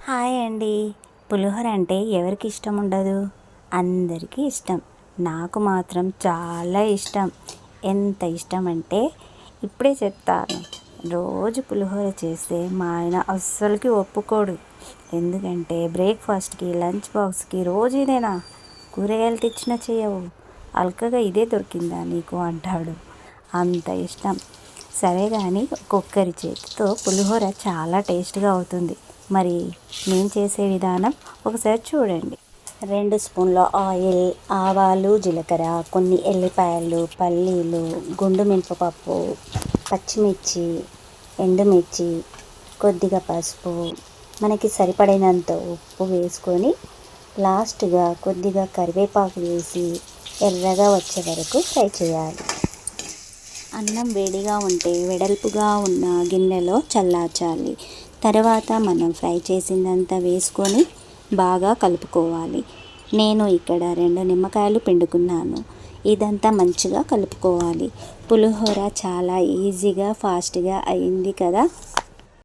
Hi అండి. పులిహోర అంటే ఎవరికి ఇష్టం ఉండదు? అందరికీ ఇష్టం. నాకు మాత్రం చాలా ఇష్టం. ఎంత ఇష్టం అంటే ఇప్పుడే చెప్తాను. రోజు పులిహోర చేస్తే మా ఆయన అస్సలకి ఒప్పుకోడు. ఎందుకంటే బ్రేక్ఫాస్ట్కి, లంచ్ బాక్స్కి రోజు ఇదేనా, కూరగాయలు తెచ్చినా చేయవు, అల్కగా ఇదే దొరికిందా నీకు అంటాడు. అంత ఇష్టం. సరే కానీ ఒక్కొక్కరి చేతితో పులిహోర చాలా టేస్ట్గా అవుతుంది. మరి నేను చేసే విధానం ఒకసారి చూడండి. 2 స్పూన్ల ఆయిల్, ఆవాలు, జీలకర్ర, కొన్ని ఎల్లిపాయలు, పల్లీలు, గుండు మినపప్పు, పచ్చిమిర్చి, ఎండుమిర్చి, కొద్దిగా పసుపు, మనకి సరిపడినంత ఉప్పు వేసుకొని లాస్ట్గా కొద్దిగా కరివేపాకు వేసి ఎర్రగా వచ్చే వరకు ఫ్రై చేయాలి. అన్నం వేడిగా ఉంటే వెడల్పుగా ఉన్న గిన్నెలో చల్లార్చాలి. తర్వాత మనం ఫ్రై చేసిందంతా వేసుకొని బాగా కలుపుకోవాలి. నేను ఇక్కడ 2 నిమ్మకాయలు పిండుకున్నాను. ఇదంతా మంచిగా కలుపుకోవాలి. పులిహోర చాలా ఈజీగా ఫాస్ట్గా అయింది కదా.